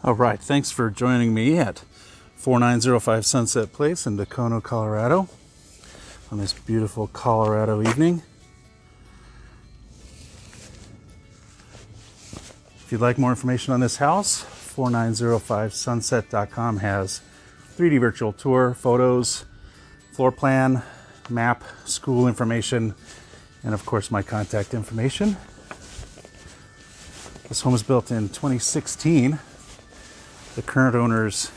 All right, thanks for joining me at 4905 Sunset Place in Dacono, Colorado on this beautiful Colorado evening. If you'd like more information on this house, 4905sunset.com has 3D virtual tour, photos, floor plan, map, school information, and of course my contact information. This home was built in 2016. The current owners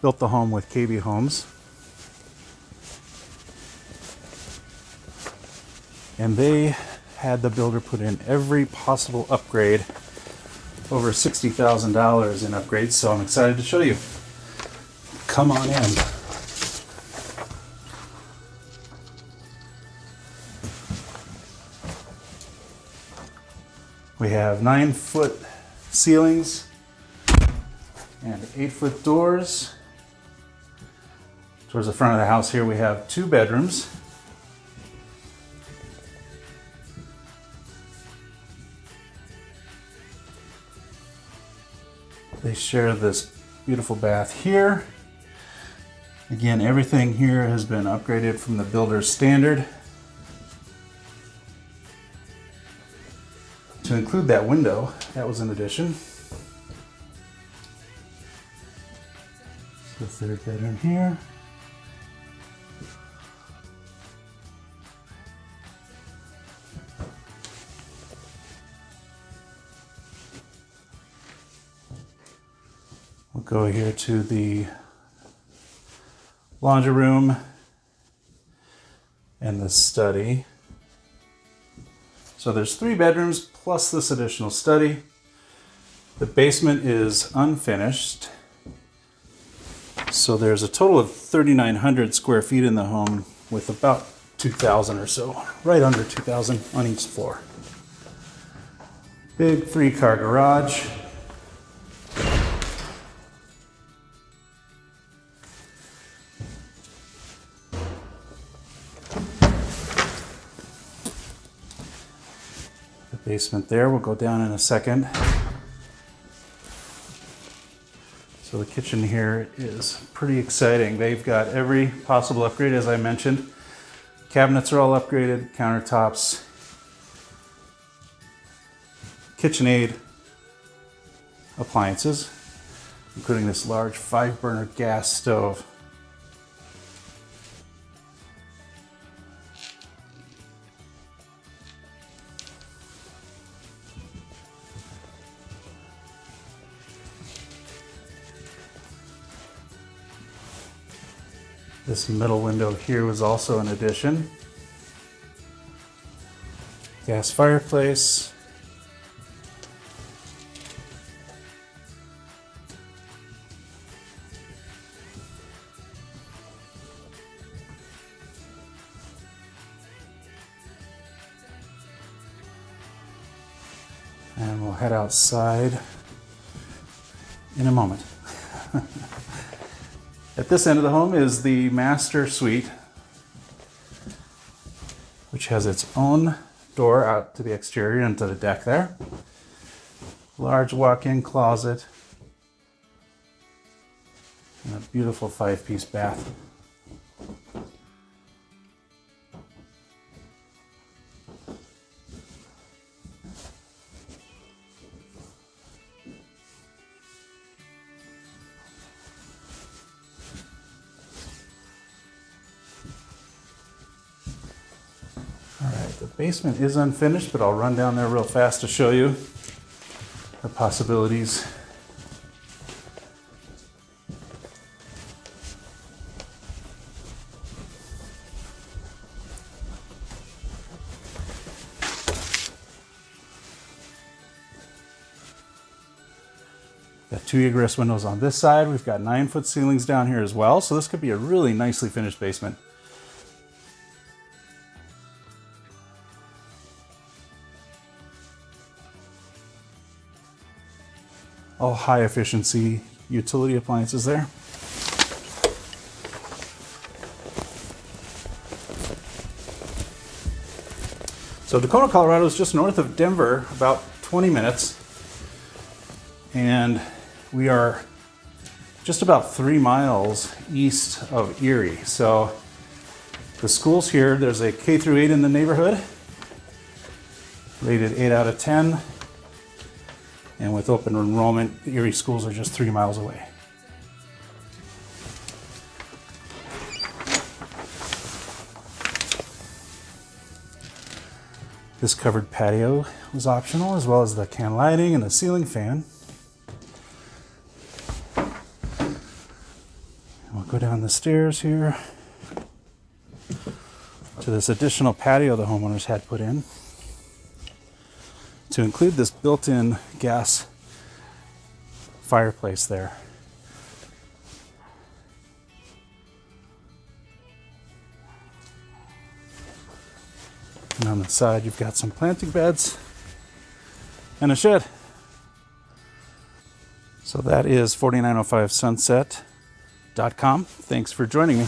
built the home with KB Homes, and they had the builder put in every possible upgrade, over $60,000 in upgrades, so I'm excited to show you. Come on in. We have 9-foot ceilings and 8-foot doors. Towards the front of the house here we have 2 bedrooms. They share this beautiful bath here. Again, everything here has been upgraded from the builder's standard. To include that window, that was an addition. The 3rd bedroom here. We'll go here to the laundry room and the study. So there's 3 bedrooms plus this additional study. The basement is unfinished. So there's a total of 3,900 square feet in the home with about 2,000 or so, right under 2,000 on each floor. Big 3-car garage. The basement there, we'll go down in a second. So the kitchen here is pretty exciting. They've got every possible upgrade, as I mentioned. Cabinets are all upgraded, countertops, KitchenAid appliances, including this large 5-burner gas stove. This middle window here was also an addition. Gas fireplace. And we'll head outside in a moment. At this end of the home is the master suite, which has its own door out to the exterior into the deck there. Large walk-in closet and a beautiful 5-piece bath. The basement is unfinished, but I'll run down there real fast to show you the possibilities. Got 2 egress windows on this side. We've got 9-foot ceilings down here as well, so this could be a really nicely finished basement. All high efficiency utility appliances there. So Dacono, Colorado is just north of Denver, about 20 minutes. And We are just about 3 miles east of Erie. So the schools here, there's a K through 8 in the neighborhood, rated 8 out of 10. And with open enrollment, the Erie schools are just 3 miles away. This covered patio was optional, as well as the can lighting and the ceiling fan. We'll go down the stairs here to this additional patio the homeowners had put in to include this built-in gas fireplace there. And on the side, you've got some planting beds and a shed. So that is 4905 Sunset.com. Thanks for joining me.